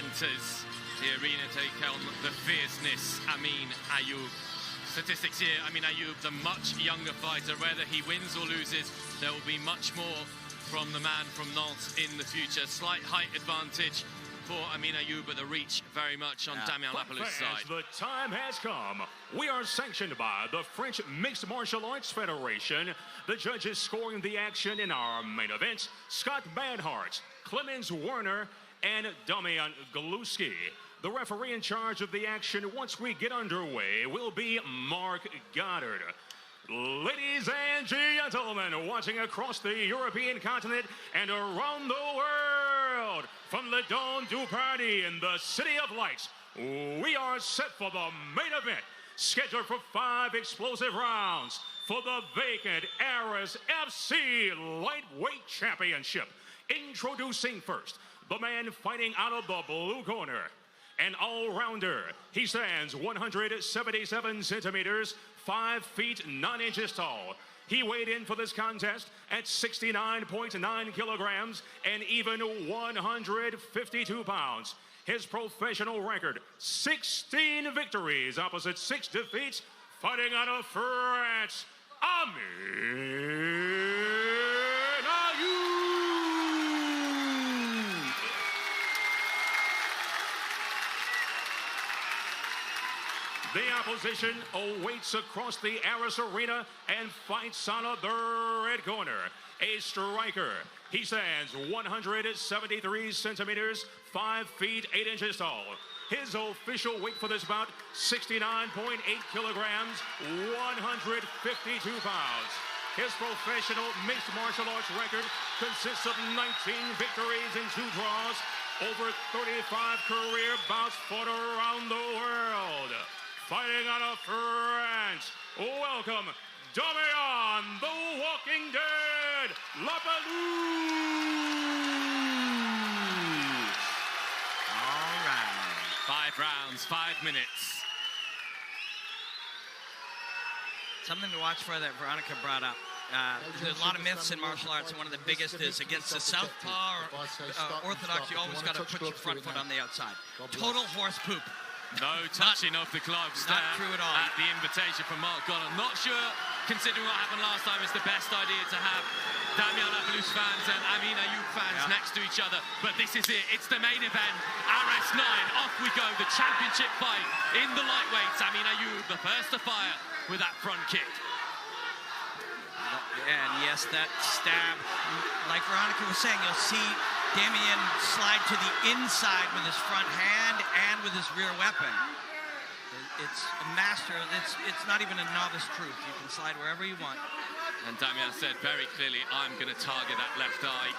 enters the arena to take on the fierceness, Amin Ayoub. Statistics here, Amin Ayoub, the much younger fighter. Whether he wins or loses, there will be much more from the man from Nantes in the future. Slight height advantage for Amin Ayoub, but the reach very much on Damien Lapilus' side. The time has come. We are sanctioned by the French Mixed Martial Arts Federation. The judges scoring the action in our main event: Scott Manhart, Clemens Werner, and Damien Lapilus. The referee in charge of the action once we get underway will be Mark Goddard. Ladies and gentlemen, watching across the European continent and around the world, from the Dawn du Paradis in the City of Lights, we are set for the main event, scheduled for 5 explosive rounds for the vacant Aris FC Lightweight Championship. Introducing first, the man fighting out of the blue corner, an all-rounder. He stands 177 centimeters, 5 feet 9 inches tall. He weighed in for this contest at 69.9 kilograms and even 152 pounds. His professional record, 16 victories opposite 6 defeats, fighting out of France, Amin Ayoub. The opposition awaits across the Aris Arena and fights out of the red corner. A striker. He stands 173 centimeters, 5 feet 8 inches tall. His official weight for this bout, 69.8 kilograms, 152 pounds. His professional mixed martial arts record consists of 19 victories and 2 draws, over 35 career bouts fought around the world. Fighting out of France, welcome Damien the Walking Dead Lapilus. All right, 5 rounds, 5 minutes. Something to watch for that Veronica brought up. There's a lot of myths in martial arts, and one of the biggest is against the southpaw or orthodox, you always got to put your front foot on the outside. Total horse poop. No touching of the gloves there. Not true at all. At the invitation from Mark Goddard. Not sure, considering what happened last time, it's the best idea to have Damien Lapilus fans and Amin Ayoub fans next to each other. But this is it. It's the main event. Aris 9. Off we go. The championship fight in the lightweights. Amin Ayoub, the first to fire with that front kick. And yes, that stab, like Veronica was saying, you'll see Damien slide to the inside with his front hand and with his rear weapon. It's a master. It's not even a novice truth. You can slide wherever you want. And Damien said very clearly, I'm going to target that left eye.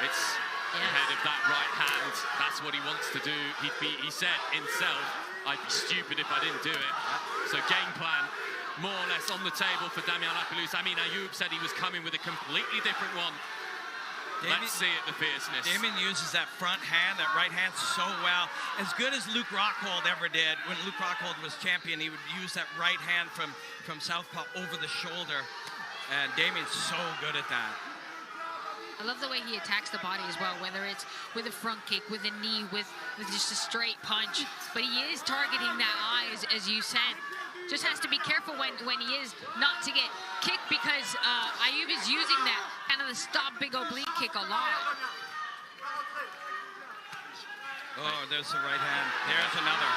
It's ahead of that right hand. That's what he wants to do. He said himself, I'd be stupid if I didn't do it. So game plan, more or less on the table for Damien Lapilus. Amin Ayoub said he was coming with a completely different one. Let's see it, the fierceness. Damien uses that front hand, that right hand so well. As good as Luke Rockhold ever did. When Luke Rockhold was champion, he would use that right hand from southpaw over the shoulder. And Damien's so good at that. I love the way he attacks the body as well, whether it's with a front kick, with a knee, with just a straight punch. But he is targeting that eye, as you said. Just has to be careful when he is not to get kicked, because Ayoub is using that kind of the stop big oblique kick a lot. Oh, there's the right hand. There's another.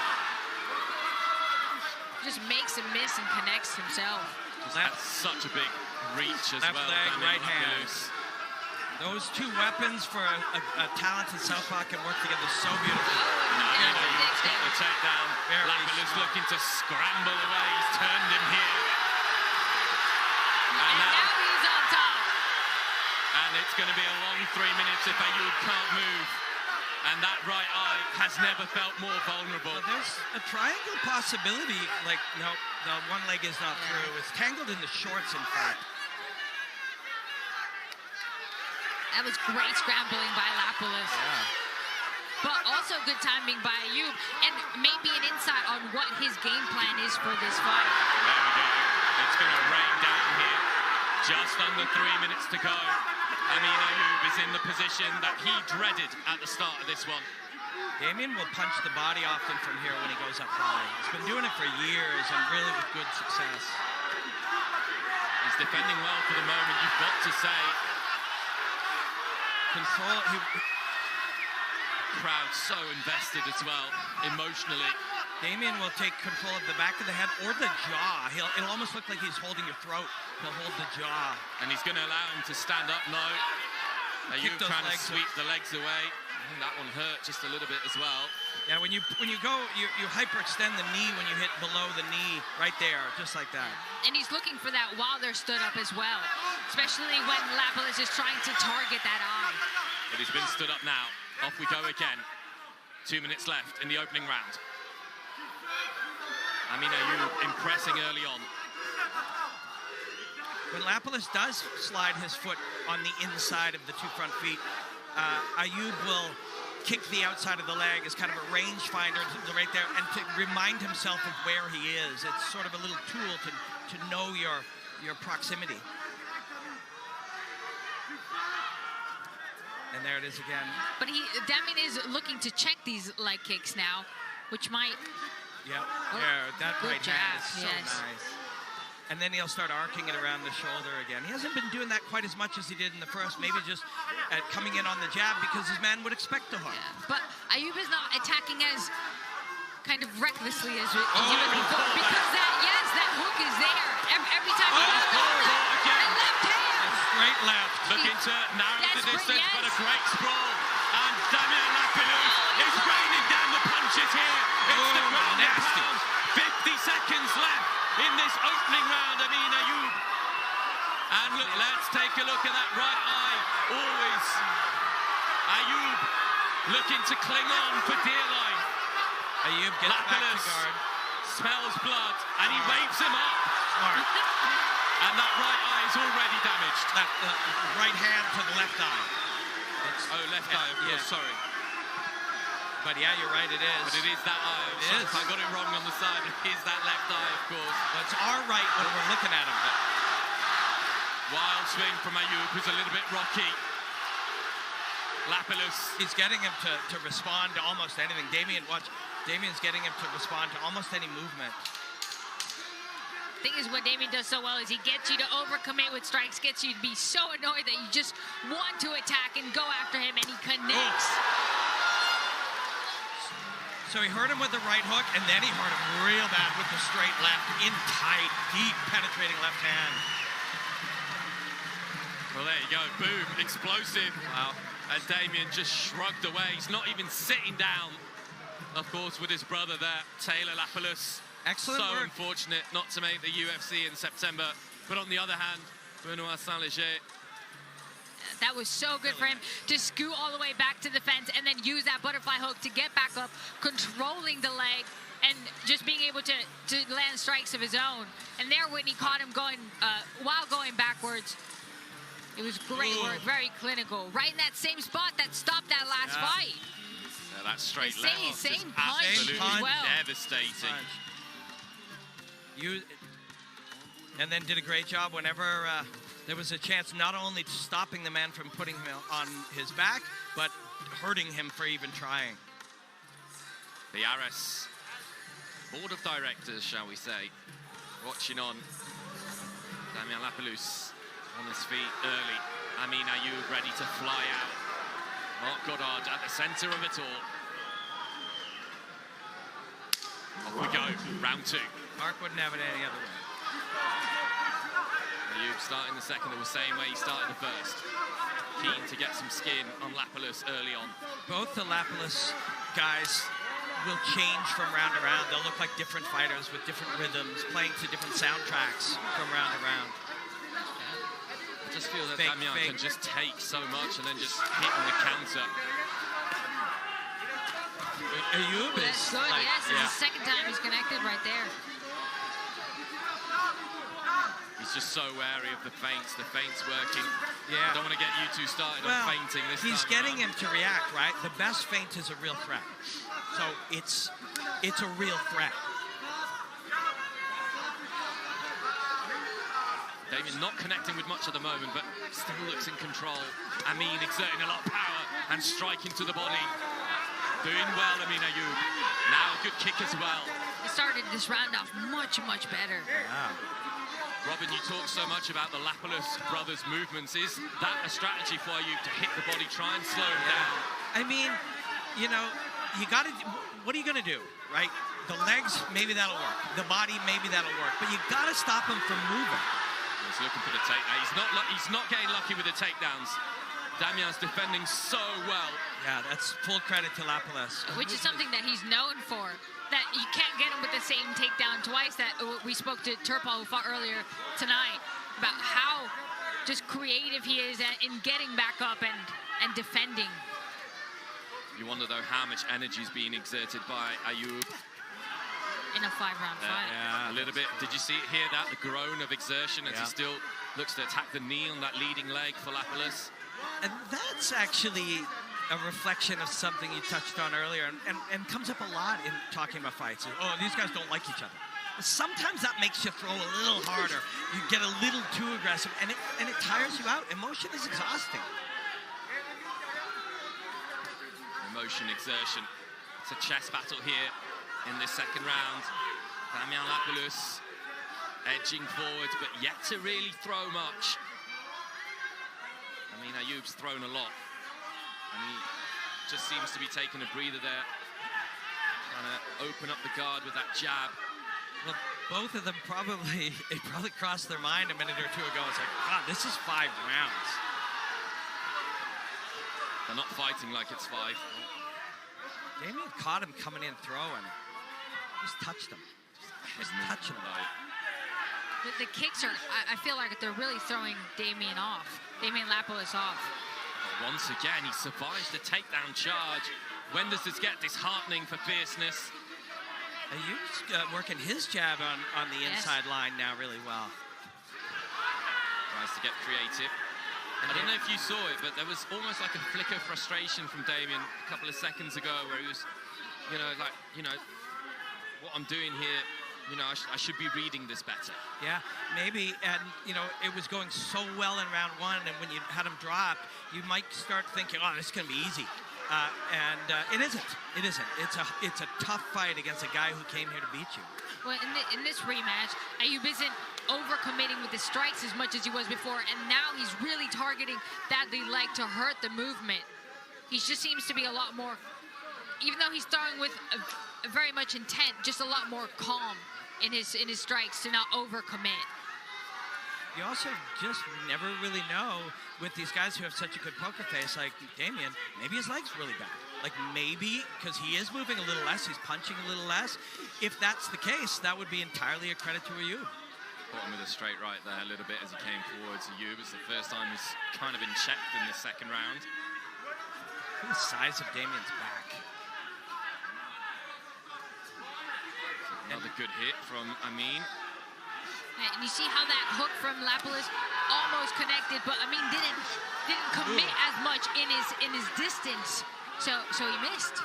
Just makes a miss and connects himself. That's such a big reach as well. Leg, right hand. Those two weapons for a talented southpaw can work together so beautifully. He's got the takedown. Lapilus looking to scramble away. He's turned him here. And now he's on top. And it's going to be a long 3 minutes if Ayoub can't move. And that right eye has never felt more vulnerable. Well, there's a triangle possibility. Like, no, the one leg is not through. It's tangled in the shorts, in fact. That was great scrambling by Lapilus. Yeah. But also good timing by Ayoub, and maybe an insight on what his game plan is for this fight. There we go. It's going to rain down here. Just under 3 minutes to go. Amin Ayoub is in the position that he dreaded at the start of this one. Damien will punch the body often from here when he goes up high. He's been doing it for years and really with good success. He's defending well for the moment, you've got to say. Control. Crowd so invested as well, emotionally. Damien will take control of the back of the head or the jaw. It'll almost look like he's holding your throat. He'll hold the jaw. And he's going to allow him to stand up now. Ayoub trying to sweep the legs away. I think that one hurt just a little bit as well. Yeah, when you go, you hyperextend the knee when you hit below the knee, right there, just like that. And he's looking for that while they're stood up as well, especially when Lapilus is trying to target that eye. But he's been stood up now. Off we go again. 2 minutes left in the opening round. Amin Ayoub impressing early on. When Lapilus does slide his foot on the inside of the two front feet, Ayoub will kick the outside of the leg as kind of a rangefinder right there and to remind himself of where he is. It's sort of a little tool to know your proximity. And there it is again. But Damien is looking to check these leg kicks now, which might... Yeah, Oh, that good right hand is jab, so yes. nice. And then he'll start arcing it around the shoulder again. He hasn't been doing that quite as much as he did in the first, maybe just coming in on the jab because his man would expect to hook. Yeah. But Ayoub is not attacking as kind of recklessly as he was before because that hook is there. Every time he goes again. left hand. Straight left. Looking to narrow the Desperate, distance, but a yes. great sprawl. And Damien Lapilus is raining down the punches here. It's the ground and nasty. pound. 50 seconds left in this opening round, Amin Ayoub. And look, let's take a look at that right eye. Always Ayoub looking to cling on for dear life. Ayoub gets back to Lapilus guard. smells blood and he waves him up. Smart. And that right eye is already damaged. Right hand to the left eye. Left eye, of course, yeah. sorry. But yeah, you're right, it is. But it is that eye. It is. I got it wrong on the side. It is that left eye, of course. Well, it's our right when we're looking at him. But Wild swing from Ayoub, who's a little bit rocky. Lapilus. he's getting him to respond to almost anything. Damien's getting him to respond to almost any movement. Thing is, what Damien does so well is he gets you to overcommit with strikes, gets you to be so annoyed that you just want to attack and go after him, and he connects. So he hurt him with the right hook, and then he hurt him real bad with the straight left, in tight, deep, penetrating left hand. Well, there you go. Boom. Explosive. Wow. And Damien just shrugged away. He's not even sitting down. Of course, with his brother there, Taylor Lapilus. Excellent so work. unfortunate not to make the UFC in September. But on the other hand, Benoit Saint-Léger. That was so good for him to scoot all the way back to the fence and then use that butterfly hook to get back up, controlling the leg and just being able to land strikes of his own. And there, Whitney caught him going while going backwards. It was great work, very clinical. Right in that same spot that stopped that last fight. Yeah, that straight The left. same punch absolutely as well. devastating. And then did a great job whenever there was a chance, not only stopping the man from putting him on his back, but hurting him for even trying. The Ares board of directors, shall we say, watching on. Damien Lapilus on his feet early. Amin Ayoub ready to fly out. Mark Goddard at the center of it all. Off we go, round two. Mark wouldn't have it any other way. Ayoub starting the second the same way he started the first. Keen to get some skin on Lapilus early on. Both the Lapilus guys will change from round to round. They'll look like different fighters with different rhythms, playing to different soundtracks from round to round. I just feel that Damien can just take so much and then just hit on the counter. Ayoub is That's good, like, yes. It's the second time he's connected right there. He's just so wary of the feints working. Yeah. Don't want to get you two started well, on feinting this time. he's getting around. him to react, right? The best feint is a real threat. So it's a real threat. Damien not connecting with much at the moment, but still looks in control. Amin exerting a lot of power and striking to the body. Doing well, Amin Ayoub. Now a good kick as well. He started this round off much, much better. Yeah. Robin, you talk so much about the Lapilus brothers' movements. Is that a strategy for you to hit the body, try and slow him down? I mean, you know, you got to. What are you going to do, right? The legs, maybe that'll work. The body, maybe that'll work. But you got to stop him from moving. He's looking for the takedown. He's not getting lucky with the takedowns. Damien's defending so well. Yeah, that's full credit to Lapilus. Which is something that he's known for. That you can't get him with the same takedown twice. That we spoke to Turpal, who fought earlier tonight, about how just creative he is in getting back up and defending. You wonder, though, how much energy is being exerted by Ayoub. In a 5-round fight. Yeah, a little bit. Did you hear that? The groan of exertion as he still looks to attack the knee on that leading leg for Lapilus. And that's actually a reflection of something you touched on earlier and comes up a lot in talking about fights. Oh, these guys don't like each other. Sometimes that makes you throw a little harder. You get a little too aggressive, and it tires you out. Emotion is exhausting. Emotion, exertion. It's a chess battle here in this second round. Damien Lapilus edging forward, but yet to really throw much. Amin Ayoub's thrown a lot, and he just seems to be taking a breather there, trying to open up the guard with that jab. Well, both of them probably crossed their mind a minute or two ago. It's like, God, this is 5 rounds. They're not fighting like it's 5. Damien caught him coming in throwing. Just touched him. Just touching him. The kicks are, I feel like they're really throwing Damien Lapilus off. But once again, he survives the takedown charge. When does this get disheartening for fierceness? Ayoub's working his jab on the inside line now really well. Tries to get creative. I don't know if you saw it, but there was almost like a flicker of frustration from Damien a couple of seconds ago where he was, what I'm doing here, I should be reading this better. Yeah, maybe, and, it was going so well in round 1, and when you had him drop, you might start thinking, oh, this is going to be easy. It isn't. It isn't. It's a tough fight against a guy who came here to beat you. Well, in this rematch, Ayoub isn't overcommitting with the strikes as much as he was before, and now he's really targeting that leg to hurt the movement. He just seems to be a lot more, even though he's throwing with a very much intent, just a lot more calm in his strikes to not overcommit. You also just never really know with these guys who have such a good poker face, like Damien, maybe his leg's really bad. Like maybe, because he is moving a little less, he's punching a little less. If that's the case, that would be entirely a credit to Ayoub. Caught him with a straight right there a little bit as he came forwards. Ayoub, it's the first time he's kind of been checked in the second round. Look at the size of Damien's back. Another good hit from Amin. And you see how that hook from Lapilus almost connected, but Amin didn't commit as much in his distance, so he missed.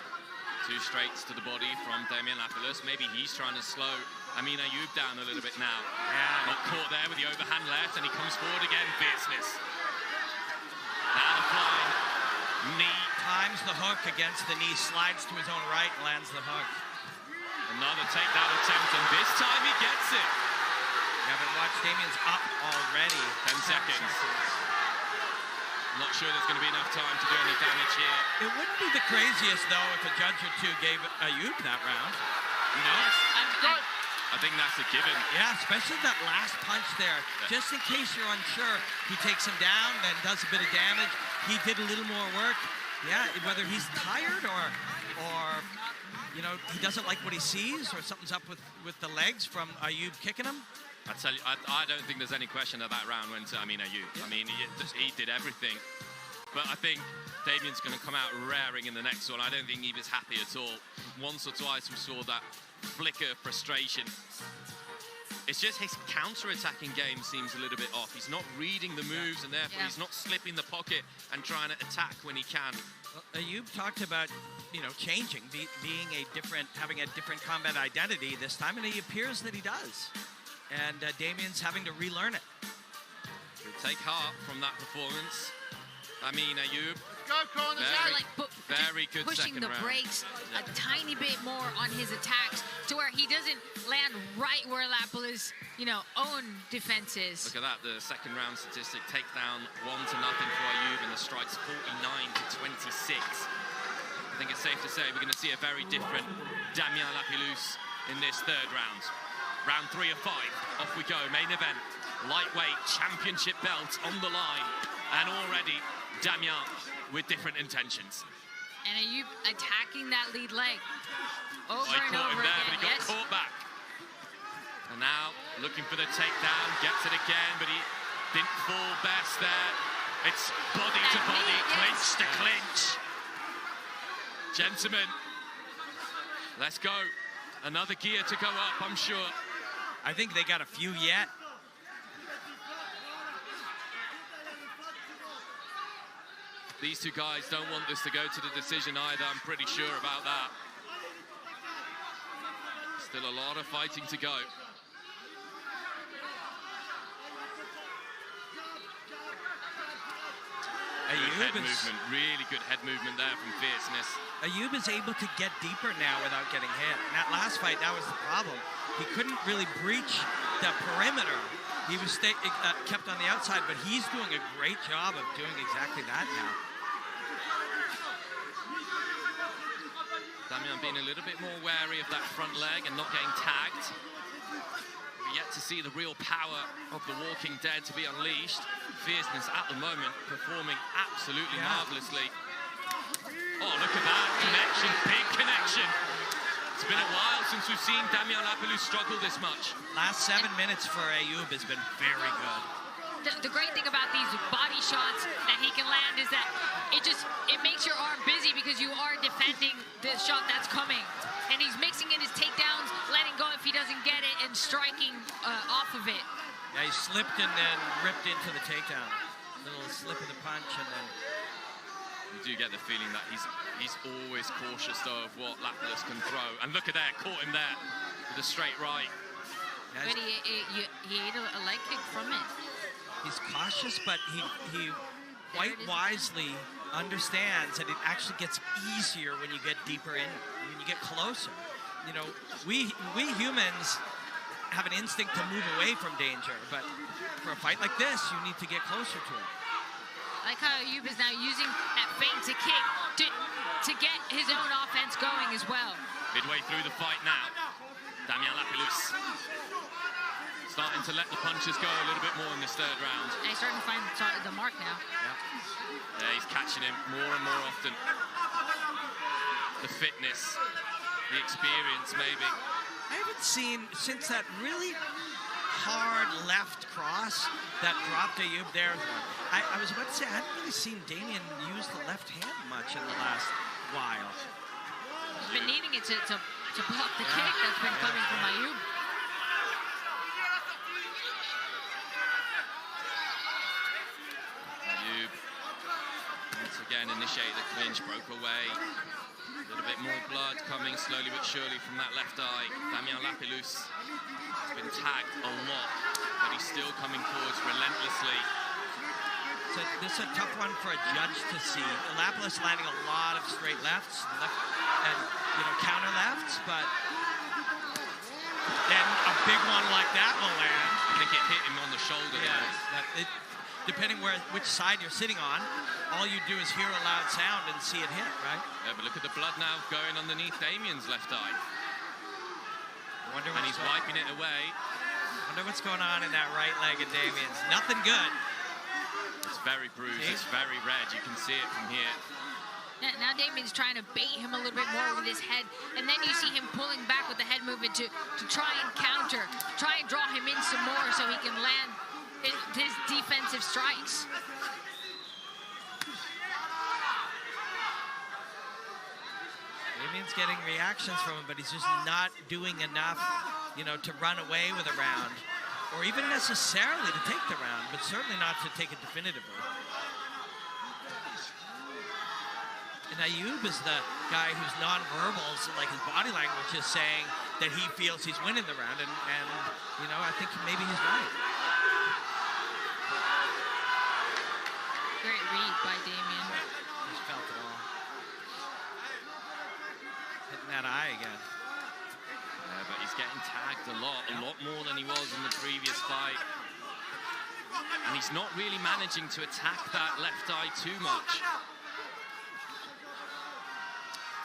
2 straights to the body from Damien Lapilus. Maybe he's trying to slow Amin Ayoub down a little bit now. Yeah. Not caught there with the overhand left, and he comes forward again, fierceness. Now the flying knee. Times the hook against the knee, slides to his own right, and lands the hook. Another takedown attempt, and this time he gets it. Yeah, but watch, Damien's up already. 10 seconds. I'm not sure there's going to be enough time to do any damage here. It wouldn't be the craziest, though, if a judge or two gave Ayoub that round. No, I think that's a given. Yeah, especially that last punch there. Yeah. Just in case you're unsure, he takes him down, then does a bit of damage. He did a little more work. Yeah, whether he's tired or he doesn't like what he sees, or something's up with the legs from Ayoub kicking him. I tell you, I don't think there's any question that round went to Amin Ayoub. Yeah. I mean, he did everything. But I think Damien's going to come out raring in the next one. I don't think he was happy at all. Once or twice we saw that flicker of frustration. It's just his counter-attacking game seems a little bit off. He's not reading the moves, and therefore he's not slipping the pocket and trying to attack when he can. Well, Ayoub talked about, changing, having a different combat identity this time, and it appears that he does. And Damien's having to relearn it. He'll take heart from that performance. Amin Ayoub. Very good pushing second the round. brakes a tiny bit more on his attacks to where he doesn't land right where Lapilus, own defense is. Look at that, the second round statistic, takedown 1-0 for Ayoub, and the strikes 49-26. I think it's safe to say we're going to see a very different Damien Lapilus in this third round. Round 3 of 5, off we go, main event. Lightweight championship belt on the line, and already Damien with different intentions. And Ayoub attacking that lead leg over He and caught over him there, again. but he got caught back. And now looking for the takedown, gets it again, but he didn't fall best there. It's body to body, clinch to clinch. Gentlemen, let's go. Another gear to go up, I'm sure. I think they got a few yet. These two guys don't want this to go to the decision either, I'm pretty sure about that. Still a lot of fighting to go. Good head movement, really good head movement there from Fierceness. Ayoub is able to get deeper now without getting hit. In that last fight, that was the problem. He couldn't really breach the perimeter. He was kept on the outside, but he's doing a great job of doing exactly that now. Damien being a little bit more wary of that front leg and not getting tagged. We're yet to see the real power of the Walking Dead to be unleashed. Fierceness at the moment performing absolutely marvelously. Oh, look at that connection, big connection. It's been a while since we've seen Damien Lapilus struggle this much. Last 7 minutes for Ayoub has been very good. The great thing about these body shots that he can land is that it makes your arm busy because you are defending the shot that's coming. And he's mixing in his takedowns, letting go if he doesn't get it, and striking off of it. Yeah, he slipped and then ripped into the takedown. Little slip of the punch, and then... You do get the feeling that he's always cautious, though, of what Lapilus can throw. And look at that, caught him there with a straight right. Yeah, but he ate a leg kick from it. He's cautious, but he quite wisely understands that it actually gets easier when you get deeper in, when you get closer. We humans have an instinct to move away from danger, but for a fight like this, you need to get closer to it. I like how Ayoub is now using that feint to kick to get his own offense going as well. Midway through the fight now, Damien Lapilus starting to let the punches go a little bit more in this third round. And he's starting to find the mark now. Yeah, he's catching him more and more often. The fitness, the experience, maybe. I haven't seen, since that really hard left cross that dropped Ayoub there. I was about to say, I haven't really seen Damien use the left hand much in the last while. He's been needing it to block the kick that's been coming from Ayoub. Ayoub, once again, initiated the clinch, broke away. A little bit more blood coming slowly but surely from that left eye. Damien Lapilus has been tagged a lot, but he's still coming forwards relentlessly. So this is a tough one for a judge to see. Lapilus landing a lot of straight lefts and counter lefts, but then a big one like that will land. I think it hit him on the shoulder. Yeah, depending which side you're sitting on, all you do is hear a loud sound and see it hit, right? Yeah, but look at the blood now going underneath Damien's left eye. And he's wiping it away. Wonder what's going on in that right leg of Damien's. Nothing good. It's very bruised, it's very red. You can see it from here. Now Damien's trying to bait him a little bit more with his head, and then you see him pulling back with the head movement to try and counter, try and draw him in some more so he can land his defensive strikes. Damien's getting reactions from him, but he's just not doing enough, to run away with a round, or even necessarily to take the round, but certainly not to take it definitively. And Ayoub is the guy whose nonverbals, like his body language, is saying that he feels he's winning the round, and I think maybe he's right. Great read. by Damien. Just felt it all. Hitting that eye again. Yeah, but he's getting tagged a lot more than he was in the previous fight. And he's not really managing to attack that left eye too much.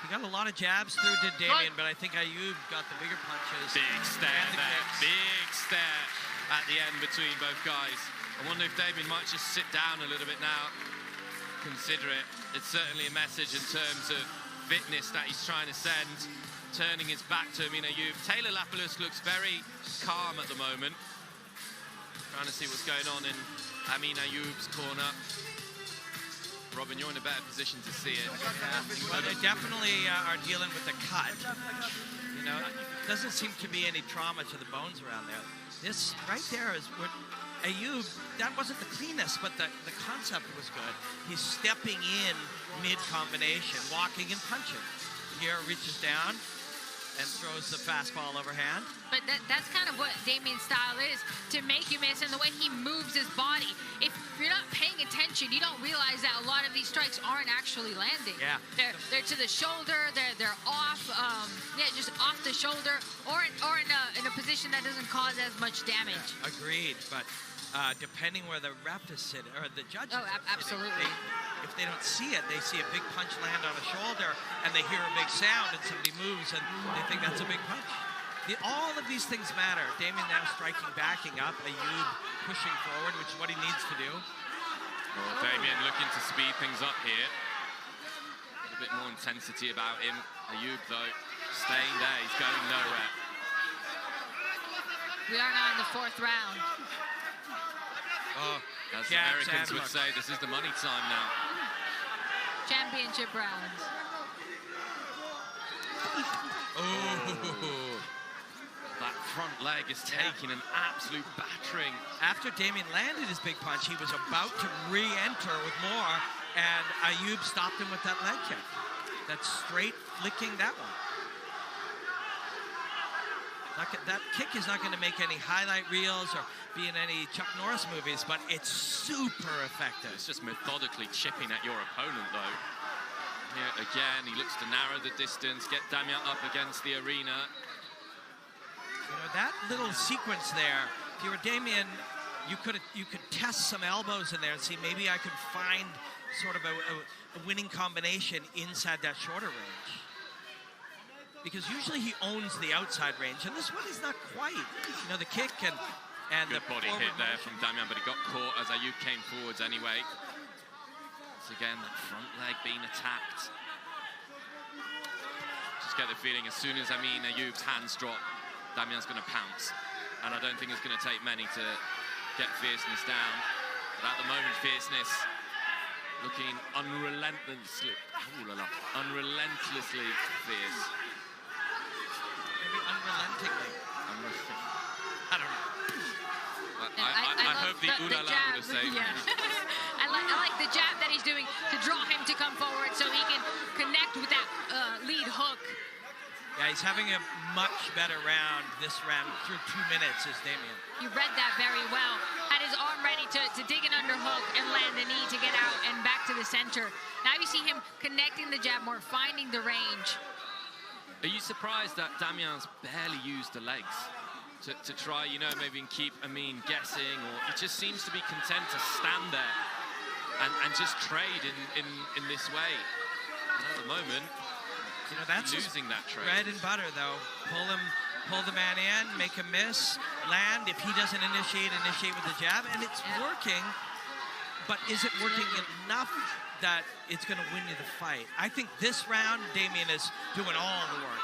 He got a lot of jabs through to Damien, but I think Ayoub got the bigger punches. Big stare the there. kicks. Big stare at the end between both guys. I wonder if Damien might just sit down a little bit now. Consider it. It's certainly a message in terms of fitness that he's trying to send, turning his back to Amin Ayoub. Taylor Lapilus looks very calm at the moment. Trying to see what's going on in Amin Ayoub's corner. Robin, you're in a better position to see it. Yeah. Well, they definitely are dealing with the cut. You know, doesn't seem to be any trauma to the bones around there. This right there is what Ayoub, that wasn't the cleanest, but the concept was good. He's stepping in mid-combination, walking and punching. Here reaches down and throws the fastball overhand. But that's kind of what Damien's style is, to make you miss, and the way he moves his body. If you're not paying attention, you don't realize that a lot of these strikes aren't actually landing. Yeah. They're to the shoulder, they're off, just off the shoulder, or in a position that doesn't cause as much damage. Yeah, agreed, but depending where the ref is sitting, or the judge is absolutely. If they don't see it, they see a big punch land on a shoulder, and they hear a big sound, and somebody moves, and they think that's a big punch. All of these things matter. Damien now striking, backing up. Ayoub pushing forward, which is what he needs to do. Well, Damien looking to speed things up here. A little bit more intensity about him. Ayoub, though, staying there. He's going nowhere. We are now in the 4th round. Oh, as the Americans would say, this is the money time now. Championship rounds. Oh. That front leg is taking an absolute battering. After Damien landed his big punch, he was about to re-enter with more, and Ayoub stopped him with that leg kick. That's straight flicking that one. That kick is not going to make any highlight reels or be in any Chuck Norris movies, but it's super effective. It's just methodically chipping at your opponent, though. Here again, he looks to narrow the distance, get Damien up against the arena. You know, that little sequence there, if you were Damien, you could test some elbows in there and see maybe I could find sort of a winning combination inside that shorter range. Because usually he owns the outside range, and this one is not quite. You know, the kick and Good the body hit there from Damien, but he got caught as Ayoub came forwards anyway. So again, that front leg being attacked. Just get the feeling as soon as Amin Ayoub's hands drop, Damien's going to pounce. And I don't think it's going to take many to get fierceness down. But at the moment, fierceness looking unrelentlessly fierce. Maybe unrelentingly. I don't know. I hope the ooh la la would have saved me. I like the jab that he's doing to draw him to come forward so he can connect with that lead hook. Yeah, he's having a much better round this round through 2 minutes as Damien. You read that very well. Had his arm ready to dig an underhook and land a knee to get out and back to the center. Now you see him connecting the jab more, finding the range. Are you surprised that Damien's barely used the legs to try, you know, maybe and keep Amin guessing, or he just seems to be content to stand there and just trade in this way? And at the moment, you know, that's losing that trade. Bread and butter, though. Pull the man in, make him miss, land. If he doesn't initiate with the jab, and it's working. But is it working enough that it's going to win you the fight? I think this round, Damien is doing all the work.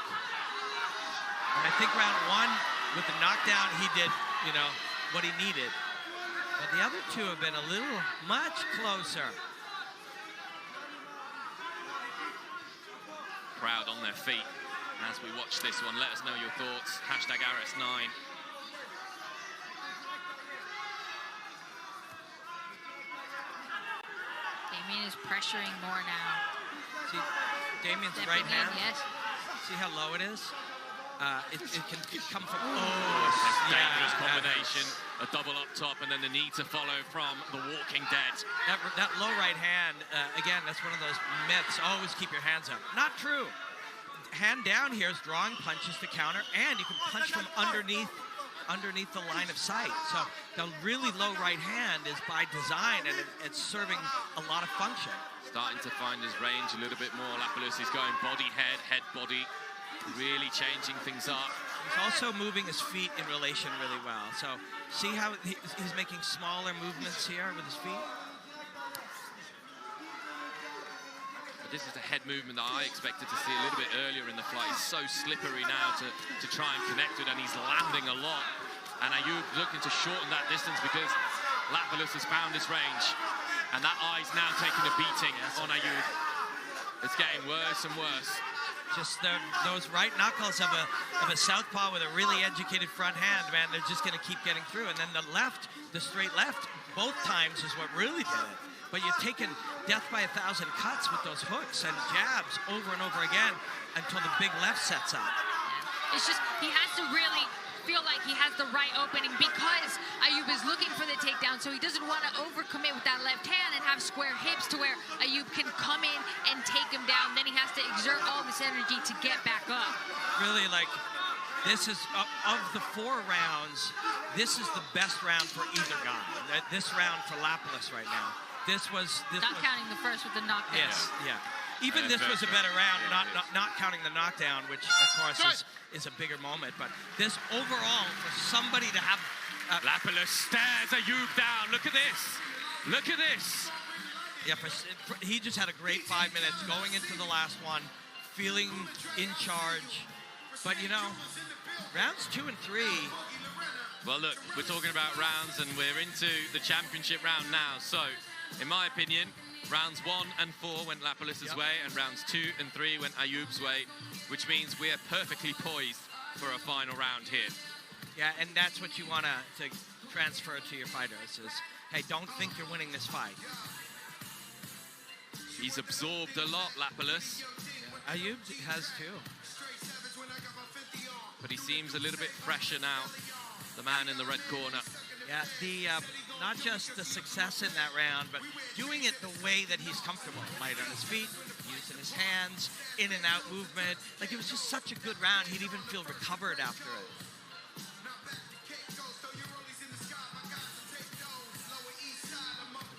And I think round 1, with the knockdown, he did, you know, what he needed. But the other two have been a little much closer. Crowd on their feet as we watch this one. Let us know your thoughts. #RS9. Damien is pressuring more now. See Damien's Stepping right hand? in, yes. See how low it is? it can come from. Dangerous combination. A double up top, and then the knee to follow from the Walking Dead. That low right hand, again, that's one of those myths. Always keep your hands up. Not true. Hand down here is drawing punches to counter, and you can punch from underneath the line of sight. So the really low right hand is by design, and it's serving a lot of function. Starting to find his range a little bit more. Lapilus is going body, head, head, body, really changing things up. He's also moving his feet in relation really well. So see how he's making smaller movements here with his feet? But this is a head movement that I expected to see a little bit earlier in the fight. He's so slippery now to try and connect with, and he's landing a lot. And Ayoub looking to shorten that distance because Lapilus has found his range. And that eye's now taking a beating on Ayoub. It's getting worse and worse. Just those right knuckles of a southpaw with a really educated front hand, man, they're just going to keep getting through. And then the left, the straight left, both times is what really did it. But you're taking death by 1,000 cuts with those hooks and jabs over and over again until the big left sets up. It's just, he has to really feel like he has the right opening because Ayoub is looking for the takedown, so he doesn't want to overcommit with that left hand and have square hips to where Ayoub can come in and take him down. Then he has to exert all this energy to get back up. Really, like, this is, of the 4 rounds, this is the best round for either guy. This round for Lapilus right now. This was counting the first with the knockdown. Yes, yeah. Even this was a better round, not counting the knockdown, which of course is a bigger moment. But this overall, for somebody to have Lapilus stares Ayoub down. Look at this. Look at this. Yeah, he just had a great 5 minutes going into the last one, feeling in charge. But you know, rounds 2 and 3. Well, look, we're talking about rounds, and we're into the championship round now. So, in my opinion, rounds 1 and 4 went Lapilus's way, and rounds 2 and 3 went Ayoub's way, which means we are perfectly poised for a final round here. Yeah, and that's what you want to transfer to your fighters is, hey, don't think you're winning this fight. He's absorbed a lot, Lapilus. Yeah. Ayoub has too. But he seems a little bit fresher now, the man in the red corner. Yeah, not just the success in that round, but doing it the way that he's comfortable. Light on his feet, using his hands, in and out movement. Like, it was just such a good round, he'd even feel recovered after it.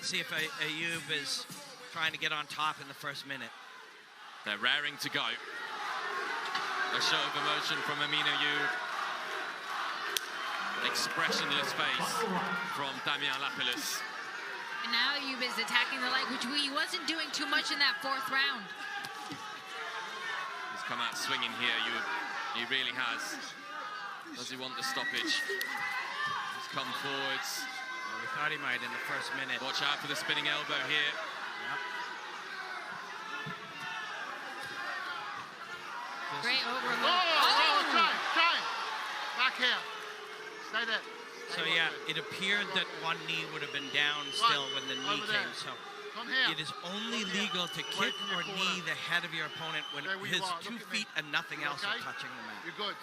See if Ayoub is trying to get on top in the first minute. They're raring to go. A show of emotion from Amin Ayoub. Expressionless face from Damien Lapilus. And now Ayoub is attacking the leg, which he wasn't doing too much in that 4th round. He's come out swinging here, Ayoub. He really has. Does he want the stoppage? He's come forwards. Well, we thought he might in the first minute. Watch out for the spinning elbow here. Yep. Great overload. Try. Back here. Stay there. So yeah, it appeared that one knee would have been down still when the knee came. So it is only legal to kick or knee the head of your opponent when his 2 feet and nothing else are touching the mat. You're good.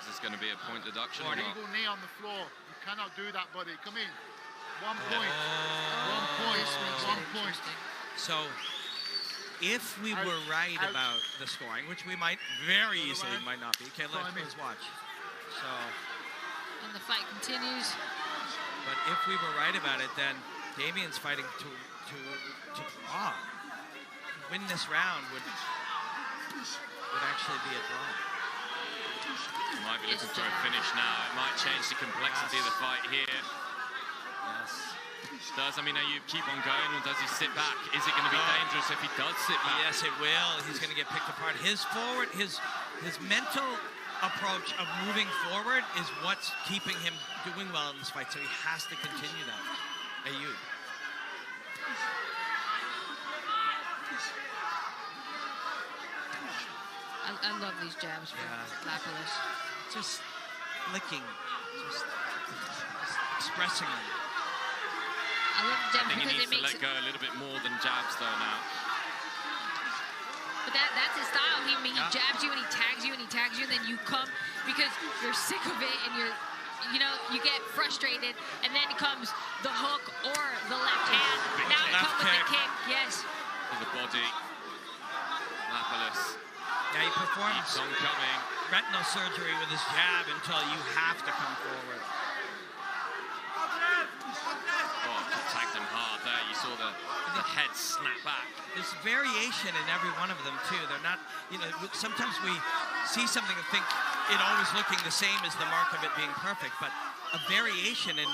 Is this going to be a point deduction or not? Legal knee on the floor. You cannot do that, buddy. Come in. 1 point. 1 point. 1 point. So if we were right about the scoring, which we might very easily might not be. Okay, let's watch. So. And the fight continues. But if we were right about it, then Damien's fighting to draw. Win this round would actually be a draw. He might be looking for a finish now. It might change the complexity of the fight here. Yes. Does Amin Ayoub keep on going, or does he sit back? Is it going to be dangerous if he does sit back? Yes, it will. He's going to get picked apart. His mental approach of moving forward is what's keeping him doing well in this fight, so he has to continue that. Ayoub. I love these jabs from Lapilus. Just licking, just expressing them. I love the jabs I think he because needs it to makes let go a little bit more than jabs though now. But that's his style. He jabs you and he tags you and he tags you, and then you come because you're sick of it and you get frustrated, and then comes the hook or the left hand. Now it comes with the kick. Yes. To the body. Lapilus. Yeah, he performs Keeps on coming. retinal surgery with his jab until you have to come forward. Oh, tagged him hard there. You saw the head snap back. There's variation in every one of them, too. They're not, sometimes we see something and think it always looking the same as the mark of it being perfect, but a variation in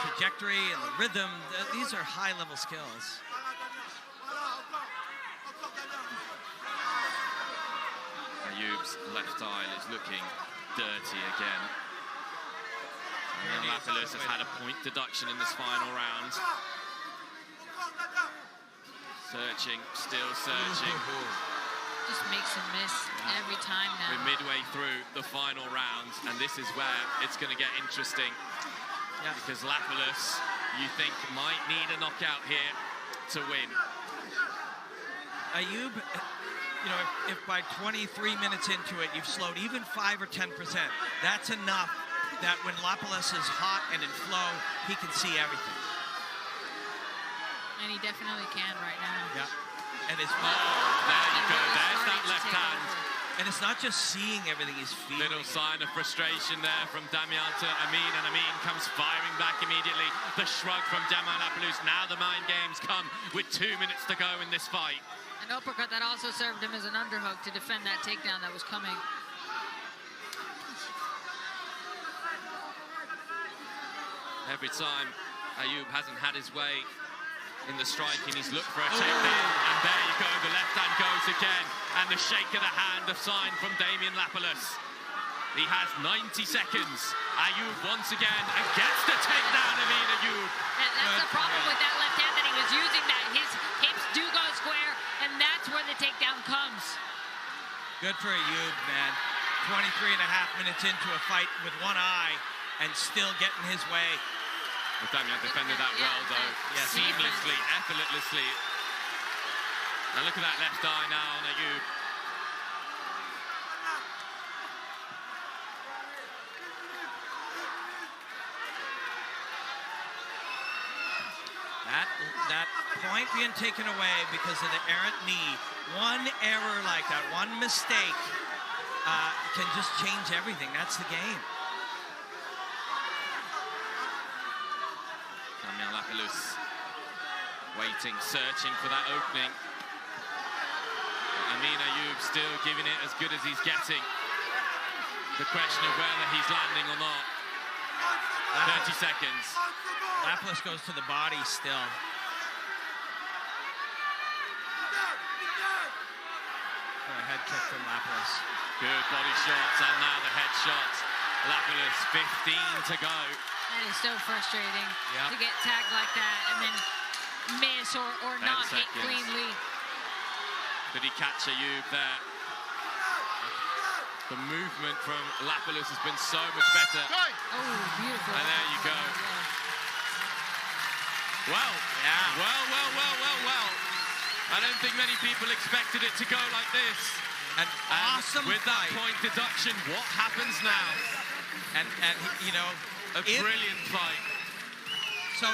trajectory and the rhythm, these are high-level skills. Ayoub's left eye is looking dirty again. Damien Lapilus has had a point deduction in this final round. Searching, still searching. Just makes him miss every time now. We're midway through the final round, and this is where it's going to get interesting. Yeah. Because Lapilus, you think, might need a knockout here to win. Ayoub, if by 23 minutes into it you've slowed even 5 or 10%, that's enough that when Lapilus is hot and in flow, he can see everything. And he definitely can right now. Yeah. And it's there you go. Really There's that left hand. And it's not just seeing everything, he's feeling Little it. sign of frustration there from Damien to Amin, and Amin comes firing back immediately. The shrug from Damien Lapilus. Now the mind games come with 2 minutes to go in this fight. An uppercut that also served him as an underhook to defend that takedown that was coming. Every time Ayoub hasn't had his way in the striking, he's looked for a takedown. And there you go, the left hand goes again. And the shake of the hand, a sign from Damien Lapilus. He has 90 seconds. Ayoub once again and gets the takedown, Amin Ayoub. That's the problem with that left hand that he was using, that his hips do go square, and that's where the takedown comes. Good for Ayoub, man. 23 and a half minutes into a fight with one eye and still getting his way. Well, Damien defended that well, though. Yes. Seamlessly, effortlessly. And look at that left eye now on Ayoub. That point being taken away because of the errant knee. One error like that, one mistake can just change everything. That's the game. Damien Lapilus waiting, searching for that opening. Amin Ayoub still giving it as good as he's getting. The question of whether he's landing or not. 30 seconds. Lapilus goes to the body still. A head kick from Lapilus. Good body shots, and now the head shots. Lapilus, 15 to go. That is so frustrating Yep. to get tagged like that and then miss or 10 not hit seconds. cleanly. Did he catch Ayoub there? The movement from Lapilus has been so much better. Oh, beautiful. And there you go. Well, Yeah. well. I don't think many people expected it to go like this. An And awesome with that fight. point deduction, what happens now? And A brilliant fight. So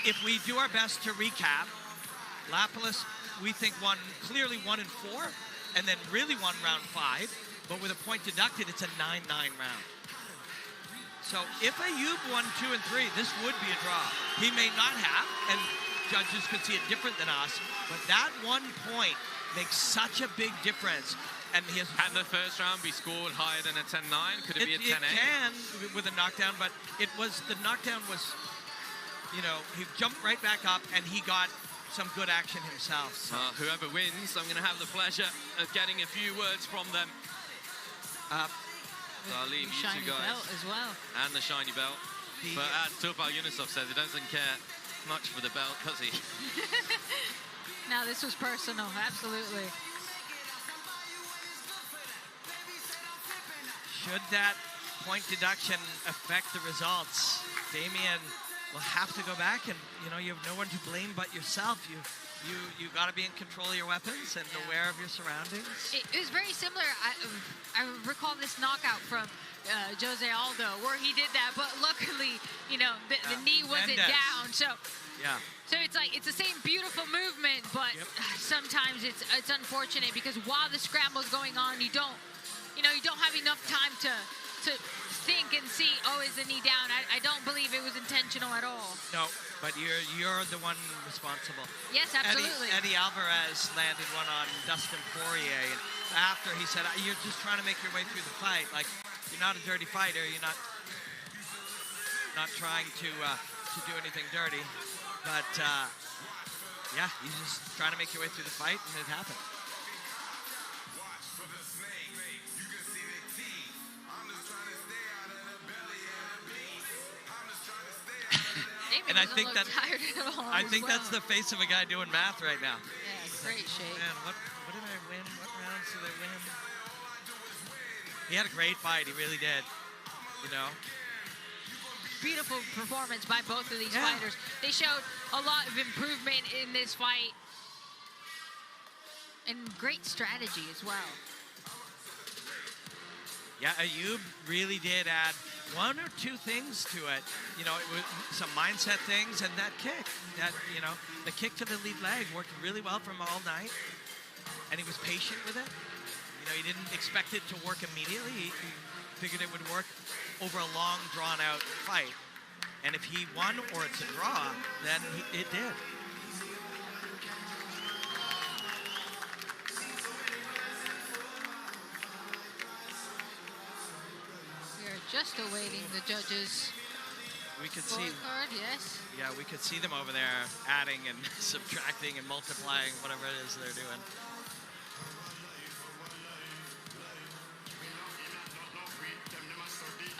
if we do our best to recap, Lapilus, we think clearly won in 4, and then really won round 5. But with a point deducted, it's a 9-9 round. So if Ayoub won 2 and 3, this would be a draw. He may not have, and judges could see it different than us, but that 1 point makes such a big difference. And Can the first round be scored higher than a 10-9? Could it be a 10-8? It can with a knockdown, but the knockdown was, he jumped right back up and he got some good action himself. So. Whoever wins, I'm going to have the pleasure of getting a few words from them. So I'll leave you Shiny two guys. belt as well. And the shiny belt. But as Tufal Yunusov says, he doesn't care much for the belt, does he? Now this was personal, absolutely. Should that point deduction affect the results, Damien will have to go back and, you have no one to blame but yourself. You got to be in control of your weapons and aware of your surroundings. It was very similar. I recall this knockout from Jose Aldo where he did that, but luckily, you know, the knee wasn't down. So yeah. So it's like it's the same beautiful movement, but sometimes it's unfortunate because while the scramble's going on, you don't have enough time to think and see, oh, is the knee down? I don't believe it was intentional at all. No, but you're the one responsible. Yes, absolutely. Eddie Alvarez landed one on Dustin Poirier, and after he said, "You're just trying to make your way through the fight. Like, you're not a dirty fighter. You're not trying to do anything dirty." But yeah, he's just trying to make your way through the fight, and it happened. And I think that's the face of a guy doing math right now. Yeah, great shape. Man, what did I win? What rounds did I win? He had a great fight. He really did. You know. Beautiful performance by both of these fighters. They showed a lot of improvement in this fight. And great strategy as well. Yeah, Ayoub really did add one or two things to it. You know, it was some mindset things and that kick. That, you know, the kick to the lead leg worked really well for him all night. And he was patient with it. You know, he didn't expect it to work immediately. He figured it would work over a long, drawn-out fight. And if he won or it's a draw, then it did. We are just awaiting the judges' We could see. scorecard, yes. Yeah, we could see them over there adding and subtracting and multiplying, whatever it is they're doing.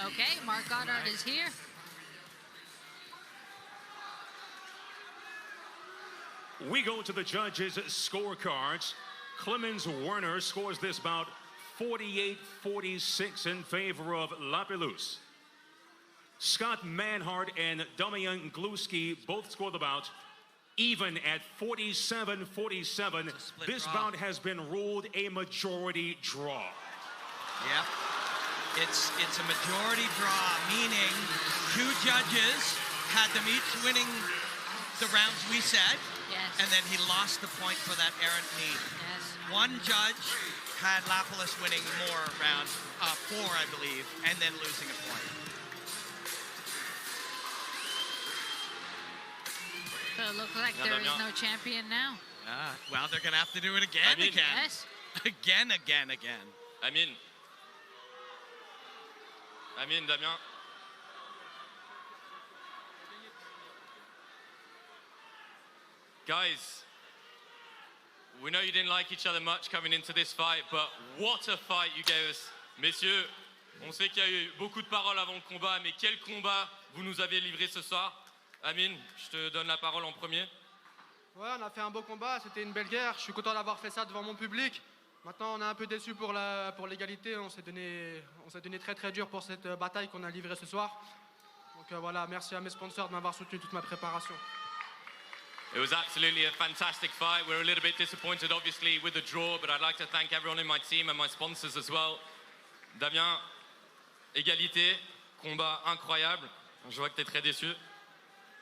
Okay, Mark Goddard is here. We go to the judges' scorecards. Clemens Werner scores this bout 48-46 in favor of Lapilus. Scott Manhart and Damien Lapilus both score the bout even at 47-47. This bout has been ruled a majority draw. Yep. It's a majority draw, meaning two judges had them each winning the rounds we said. Yes. And then he lost the point for that errant knee. Yes. One judge had Lapilus winning more rounds, 4, I believe, and then losing a point. So it looks like there is no champion now. Well, they're going to have to do it again. Yes. Again. Amin, Damien. Guys, we know you didn't like each other much coming into this fight, but what a fight you gave us. Messieurs, on sait qu'il y a eu beaucoup de paroles avant le combat, mais quel combat vous nous avez livré ce soir. Amin, je te donne la parole en premier. Ouais, on a fait un beau combat, c'était une belle guerre. Je suis content d'avoir fait ça devant mon public. Maintenant, on est un peu déçu pour l'égalité. On s'est donné très très dur pour cette bataille qu'on a livrée ce soir. Donc voilà, merci à mes sponsors de m'avoir soutenu toute ma préparation. It was absolutely a fantastic fight. We're a little bit disappointed, obviously, with the draw, but I'd like to thank everyone in my team and my sponsors as well. Damien, égalité, combat incroyable. Je vois que tu es très déçu.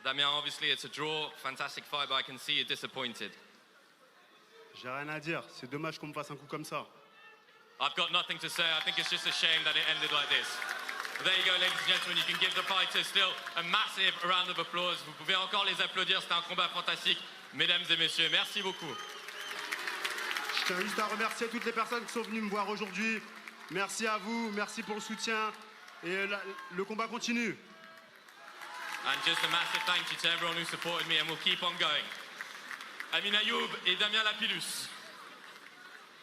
Damien, obviously, it's a draw, fantastic fight, but I can see you're disappointed. J'ai rien à dire. C'est dommage qu'on me fasse un coup comme ça. I've got nothing to say. I think it's just a shame that it ended like this. But there you go, ladies and gentlemen. You can give the fighters still a massive round of applause. Vous pouvez encore les applaudir. C'était un combat fantastique. Mesdames et messieurs, merci beaucoup. Je tiens juste à remercier toutes les personnes qui sont venues me voir aujourd'hui. Merci à vous. Merci pour le soutien. Et le combat continue. And just a massive thank you to everyone who supported me, and we'll keep on going. Amin Ayoub et Damien Lapilus.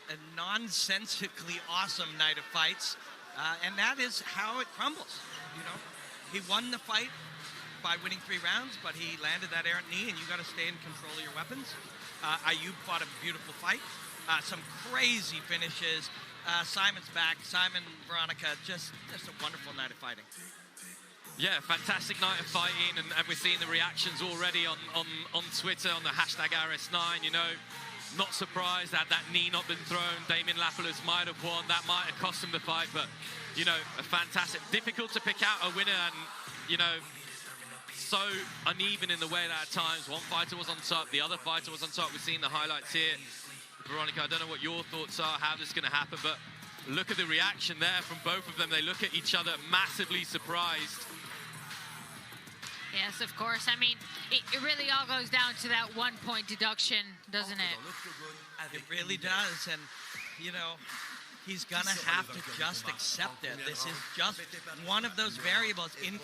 A nonsensically awesome night of fights, and that is how it crumbles. You know, he won the fight by winning 3 rounds, but he landed that errant knee, and you got to stay in control of your weapons. Ayoub fought a beautiful fight, some crazy finishes. Simon's back. Simon, Veronica, just a wonderful night of fighting. Yeah, fantastic night of fighting, and we're seeing the reactions already on Twitter, on the hashtag RS9, you know. Not surprised, had that knee not been thrown, Damien Lapilus might have won, that might have cost him the fight, but, you know, a fantastic, difficult to pick out a winner, and, you know, so uneven in the way that at times one fighter was on top, the other fighter was on top. We're seeing the highlights here. Veronica, I don't know what your thoughts are, how this is going to happen, but look at the reaction there from both of them. They look at each other massively surprised. Yes, of course. I mean, it really all goes down to that 1 point deduction, doesn't it? It really does. And, you know, he's going to have to just accept it. This is just one of those variables in